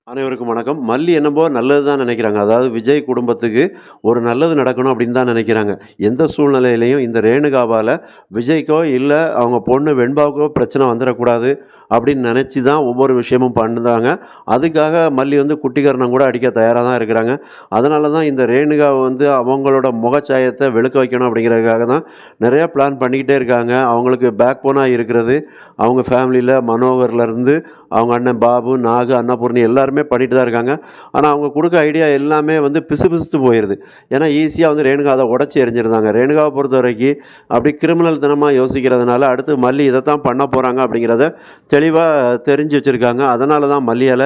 அனைவருக்கும் வணக்கம். மல்லி என்னமோ நல்லது தான் நினைக்கிறாங்க. அதாவது விஜய் குடும்பத்துக்கு ஒரு நல்லது நடக்கணும் அப்படின்னு தான் நினைக்கிறாங்க. எந்த சூழ்நிலையிலயும் இந்த ரேணுகாவால விஜய்க்கோ, இல்ல அவங்க பொண்ணு வெண்பாவுக்கோ பிரச்சனை வந்துறக்கூடாது அப்படின்னு நினைச்சு தான் ஒவ்வொரு விஷயமும் பண்ணுறாங்க. அதுக்காக மல்லி வந்து குட்டிக்கரணம் கூட அடிக்க தயாரா தான் இருக்கிறாங்க. அதனால தான் இந்த ரேணுகாவ வந்து அவங்களோட முகச்சாயத்த வெளுக்க வைக்கணும் அப்படிங்கிறதுக்காக தான் நிறையா பிளான் பண்ணிக்கிட்டே இருக்காங்க. அவங்களுக்கு பேக் போனா இருக்கிறது அவங்க ஃபேமிலியில மனோகர்லேருந்து அவங்க அண்ணன் பாபு, நாகு, அன்னபூர்ணி எல்லாருமே பண்ணிட்டு தான் இருக்காங்க. ஆனா, அவங்க குடுக்க ஐடியா எல்லாமே வந்து பிசுபிசுத்து போயிருது. ஏன்னா, ஈஸியா வந்து ரேணுகா அத உடைச்சு எறிஞ்சிருந்தாங்க. ரேணுகாவ பொறுத்தவரைக்கும் அப்படி கிரிமினல் தனமா யோசிக்கிறதுனால, அடுத்து மல்லி இதத்தான் பண்ண போறாங்க அப்படிங்கிறத தெளிவா தெரிஞ்சு வச்சிருக்காங்க. அதனால தான் மல்லியால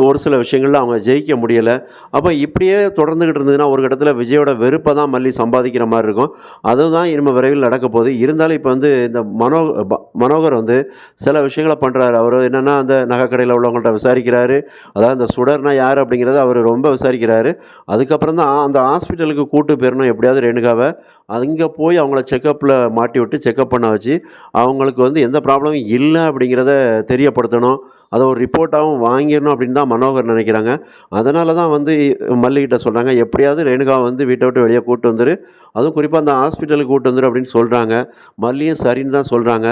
ஒரு சில விஷயங்கள்ல அவங்க ஜெயிக்க முடியல. அப்ப இப்படியே தொடர்ந்துகிட்டு இருந்ததுன்னா, ஒரு கட்டத்தில விஜயோட வெறுப்ப தான் மல்லி சம்பாதிக்கிற மாரி இருக்கும். அதுதான் இனிமே விரைவில் நடக்கப் போகுது. இருந்தாலும் இப்ப வந்து இந்த மனோகர் வந்து சில விஷயங்கள பண்றாரு. அவரு என்னன்னா, அந்த நகைக்கடையில உள்ளவங்கள்ட்ட விசாரிக்கிறாரு. அதாவது இந்த சுடர்னா யார் அப்படிங்கிறத அவர் ரொம்ப விசாரிக்கிறாரு. அதுக்கப்புறம் தான் அந்த ஹாஸ்பிட்டலுக்கு கூட்டு போயிரணும் எப்படியாவது ரேணுகாவ. அங்க போய் அவங்கள செக்கப்ல மாட்டி விட்டு செக்கப் பண்ண வச்சு, அவங்களுக்கு வந்து எந்த ப்ராப்ளமும் இல்ல அப்படிங்கிறத தெரியப்படுத்தணும். அத ஒரு ரிப்போர்ட்டாவும் வாங்கிரணும் அப்படின்னு தான் மனோகர் நினைக்கிறாங்க. அதனால தான் வந்து மல்லிகிட்ட சொல்றாங்க, "எப்படியாவது ரேணுகாவ வந்து வீட்ட விட்டு வெளிய கூட்டு வந்துரு. அதுவும் குறிப்பா அந்த ஹாஸ்பிட்டலுக்கு கூட்டு வந்துரு" அப்படின்னு சொல்றாங்க. மல்லியும் சரின்னு தான் சொல்றாங்க.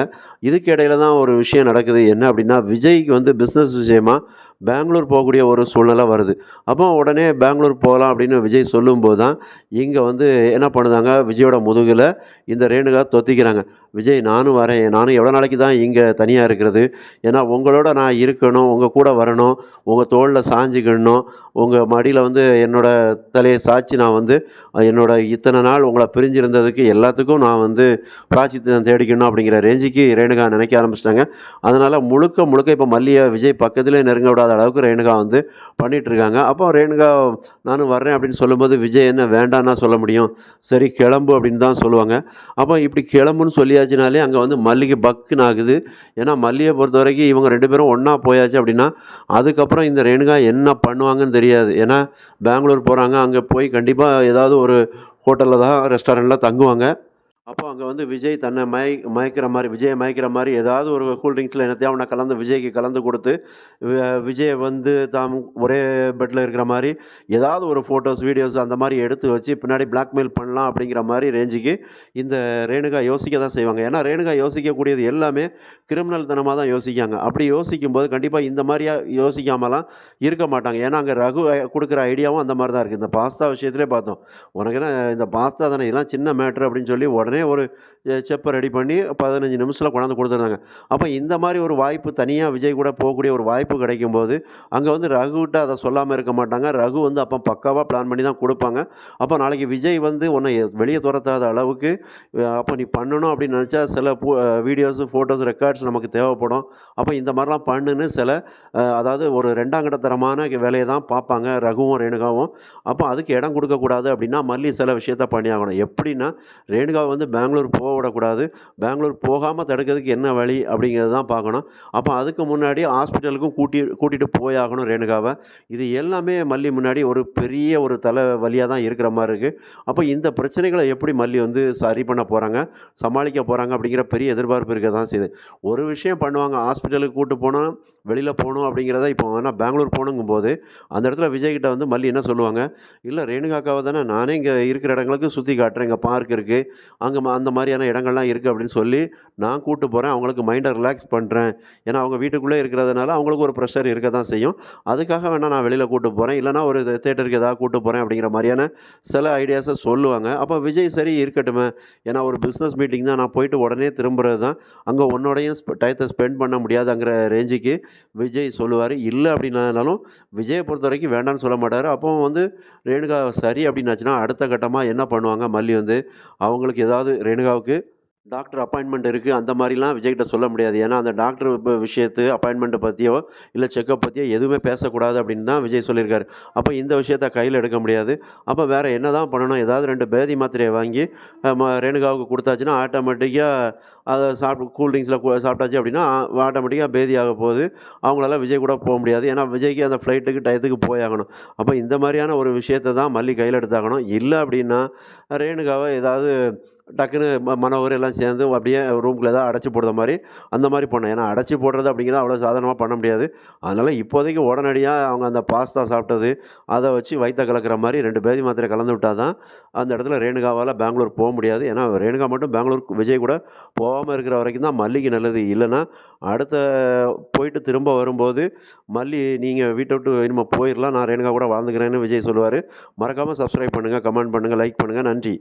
இதுக்கு இடையில தான் ஒரு விஷயம் நடக்குது. என்ன அப்படின்னா, விஜய்க்கு வந்து பிசினஸ் விஷயமா பெங்களூர் போகக்கூடிய ஒரு சூழ்நிலை வருது. அப்போ உடனே பெங்களூர் போலாம் அப்படின்னு விஜய் சொல்லும்போது தான், இங்க வந்து என்ன பண்ணுதாங்க, விஜயோட முதுகுல இந்த ரேணுகா தொத்திக்கிறாங்க. "விஜய் நானும் வரேன். நானும் எவ்வளோ நாளைக்கு தான் இங்க தனியா இருக்கிறது? ஏன்னா உங்களோட நான் இருக்கணும். உங்க கூட வரணும். உங்க தோள்ல சாஞ்சுக்கிடணும். உங்க மடியில வந்து என்னோட தலைய சாய்ச்சு நான் வந்து என்னோட இத்தனை நாள் உங்கள பிரிஞ்சிருந்ததுக்கு எல்லாத்துக்கும் நான் வந்து பிராயச்சித்தம் தேடிக்கணும்." அப்படிங்கிற ரேஞ்சுக்கு ரேணுகா நினைக்க ஆரம்பிச்சுட்டாங்க. அதனால முழுக்க முழுக்க இப்போ மல்லிய விஜய் பக்கத்திலே நெருங்க விடாத அளவுக்கு ரேணுகா வந்து பண்ணிட்டுருக்காங்க. அப்போ ரேணுகா நானும் வர்றேன் அப்படின்னு சொல்லும்போது, விஜய் என்ன வேண்டான்னா சொல்ல முடியும்? சரி கிளம்பு அப்படின்னு தான் சொல்லுவாங்க. அப்போ இப்படி கிளம்புன்னு சொல்லியாச்சுனாலே அங்க வந்து மல்லிக்கு பக்குன்னு ஆகுது. ஏன்னா மல்லிய பொறுத்தவரைக்கும் இவங்க 2 பேரும் ஒண்ணா போயாச்சு அப்படின்னா, அதுக்கப்புறம் இந்த ரேணுகா என்ன பண்ணுவாங்கன்னு தெரியாது. ஏன்னா பெங்களூர் போறாங்க. அங்க போய் கண்டிப்பா ஏதாவது ஒரு ஹோட்டல்ல தான் ரெஸ்டாரண்ட்ல தங்குவாங்க. அப்போ அங்க வந்து விஜய் தன்னை மயக்கிற மாரி விஜய மயக்கிற மாரி ஏதாவது ஒரு கூல் ட்ரிங்க்ஸ்ல என்னத்தையா ஒண்ண கலந்து விஜய்க்கு கலந்து குடுத்து, விஜய வந்து தாம் ஒரே பெட்ல இருக்கிற மாரி ஏதாவது ஒரு ஃபோட்டோஸ், வீடியோஸ் அந்த மாரி எடுத்து வச்சு பின்னாடி பிளாக்மெயில் பண்ணலாம் அப்படிங்கிற மாரி ரேஞ்சுக்கு இந்த ரேணுகா யோசிக்க தான் செய்வாங்க. ஏன்னா ரேணுகா யோசிக்கக்கூடியது எல்லாமே கிரிமினல் தனமா தான் யோசிக்காங்க. அப்படி யோசிக்கும்போது கண்டிப்பா இந்த மாரியா யோசிக்காமலாம் இருக்க மாட்டாங்க. ஏன்னா அங்க ரகு குடுக்குற ஐடியாவும் அந்த மாரி தான் இருக்கு. இந்த பாஸ்தா விஷயத்திலே பார்த்தோம். "உனக்கு என்ன இந்த பாஸ்தா தானே இதெல்லாம் சின்ன மேட்டர்" அப்படின்னு சொல்லி உடனே ஒரு செப்ப ரெடி பண்ணி 15 நிமிஷத்துல கொண்டாந்து குடுத்துருந்தாங்க. அப்ப இந்த மாரி ஒரு வாய்ப்பு தனியா விஜய் கூட போகக்கூடிய ஒரு வாய்ப்பு கிடைக்கும்போது, அங்க வந்து ரகுட்ட அத சொல்லாம இருக்க மாட்டாங்க. ரகு வந்து அப்ப பக்காவா பிளான் பண்ணி தான் குடுப்பாங்க. அப்ப நாளைக்கு விஜய் வந்து உன்ன வெளிய தொரத்தாத அளவுக்கு அப்ப நீ பண்ணணும் அப்படின்னு நெனச்சா சில வீடியோஸ், ஃபோட்டோஸ், ரெக்கார்ட்ஸ் நமக்கு தேவைப்படும். அப்ப இந்த மாரிலாம் பண்ணுன்னு சில அதாவது ஒரு 2ஆம் கட்ட தரமான வேலைய தான் பார்ப்பாங்க ரகுவும், ரேணுகாவும். அப்ப அதுக்கு இடம் குடுக்கக்கூடாது அப்படின்னா, மல்லி சில விஷயத்த பண்ணியாகணும். எப்படின்னா, ரேணுகாவ வந்து பெங்களூர் போக விடக்கூடாது. பெங்களூர் போகாம தடுக்கிறதுக்கு என்ன வழி அப்படிங்கிறது தான் பார்க்கணும். அப்ப அதுக்கு முன்னாடி ஹாஸ்பிட்டலுக்கும் கூட்டிட்டு போயாகணும் ரேணுகாவ. இது எல்லாமே மல்லி முன்னாடி ஒரு பெரிய ஒரு தலைவலியா தான் இருக்கிற மாரி இருக்கு. அப்ப இந்த பிரச்சனைகள எப்படி மல்லி வந்து சரி பண்ண போறாங்க, சமாளிக்க போறாங்க அப்படிங்கிற பெரிய எதிர்பார்ப்பு இருக்க தான் செய்யுது. ஒரு விஷயம் பண்ணுவாங்க, ஹாஸ்பிட்டலுக்கு கூட்டு போனா வெளியில போணும் அப்படிங்கிறத இப்போ வேணா பெங்களூர் போகணுங்கும்போது, அந்த இடத்துல விஜய் கிட்ட வந்து மல்லி என்ன சொல்லுவாங்க, "இல்ல ரேணுகா அக்காவ தானே நானே இங்க இருக்கிற இடங்களுக்கு சுத்தி காட்டுறேன். இங்க பார்க் இருக்கு. அங்க அந்த மாரியான இடங்கள்லாம் இருக்கு" அப்படின்னு சொல்லி நான் கூட்டு போறேன். அவங்களுக்கு மைண்ட ரிலாக்ஸ் பண்றேன். ஏன்னா அவங்க வீட்டுக்குள்ளே இருக்கிறதுனால அவங்களுக்கு ஒரு ப்ரெஷர் இருக்க தான் செய்யும். அதுக்காக வேணா நான் வெளியில கூட்டு போறேன். இல்லன்னா ஒரு தியேட்டருக்கு ஏதாவது கூட்டு போறேன் அப்படிங்கிற மாரியான சில ஐடியாஸ சொல்லுவாங்க. அப்ப விஜய் சரி இருக்கட்டுமே. ஏன்னா ஒரு பிசினஸ் மீட்டிங் தான் நான் போயிட்டு உடனே திரும்புறது தான். அங்க உன்னோடையும் டயத்த ஸ்பெண்ட் பண்ண முடியாதுங்கிற ரேஞ்சுக்கு விஜய் சொல்லுவாரு. இல்ல அப்படின்னாலும் விஜய பொறுத்தவரைக்கும் வேண்டான்னு சொல்ல மாட்டாரு. அப்பவும் வந்து ரேணுகா சரி அப்படின்னாச்சுன்னா, அடுத்த கட்டமா என்ன பண்ணுவாங்க மல்லி வந்து, அவங்களுக்கு ஏதாவது ரேணுகாவுக்கு டாக்டர் அப்பாயின்ட்மெண்ட் இருக்கு. அந்த மாரிலாம் விஜய்கிட்ட சொல்ல முடியாது. ஏன்னா, அந்த டாக்டர் விஷயத்த அப்பாயின்ட்மெண்ட்ட பத்தியோ, இல்ல செக்கப் பத்தியோ எதுவுமே பேசக்கூடாது அப்படின்னு தான் விஜய் சொல்லியிருக்காரு. அப்ப இந்த விஷயத்த கையில எடுக்க முடியாது. அப்ப வேற என்னதான் பண்ணணும்? ஏதாவது 2 பேதி மாத்திரைய வாங்கி ரேணுகாவுக்கு குடுத்தாச்சுன்னா, ஆட்டோமேட்டிக்கா அத கூல் ட்ரிங்க்ஸ்ல சாப்பிட்டாச்சு அப்படின்னா, ஆட்டோமேட்டிக்கா பேதி ஆக போகுது. அவங்களால விஜய் கூட போ முடியாது. ஏன்னா, விஜய்க்கு அந்த ஃப்ளைட்டுக்கு டயத்துக்கு போயாகணும். அப்ப இந்த மாரியான ஒரு விஷயத்த தான் மல்லி கையில எடுத்தாகணும். இல்ல அப்படின்னா, ரேணுகாவ ஏதாவது டக்குன்னு மனோகர் எல்லாம் சேர்ந்து அப்படியே ரூம்குள்ள ஏதாவது அடைச்சி போடுற மாரி, அந்த மாரி பண்ணேன். ஏன்னா அடைச்சி போடுறது அப்படிங்கிறது அவ்வளோ சாதாரணமா பண்ண முடியாது. அதனால இப்போதைக்கு உடனடியா அவங்க அந்த பாஸ்தா சாப்பிட்டது, அத வச்சு வயித்த கலக்கிற மாரி 2 பேதி மாத்திரை கலந்து விட்டா தான், அந்த இடத்துல ரேணுகாவால பெங்களூர் போ முடியாது. ஏன்னா ரேணுகா மட்டும் பெங்களூர் விஜய் கூட போகாம இருக்கிற வரைக்கும் தான் மல்லிக்கு நல்லது. இல்லன்னா, அடுத்த போயிட்டு திரும்ப வரும்போது, "மல்லி நீங்க வீட்ட விட்டு இனிமே போயிரலாம். நான் ரேணுகா கூட வாழ்ந்துக்கிறேன்னு" விஜய் சொல்லுவாரு. மறக்காம சப்ஸ்கிரைப் பண்ணுங்க, கமெண்ட் பண்ணுங்க, லைக் பண்ணுங்க. நன்றி.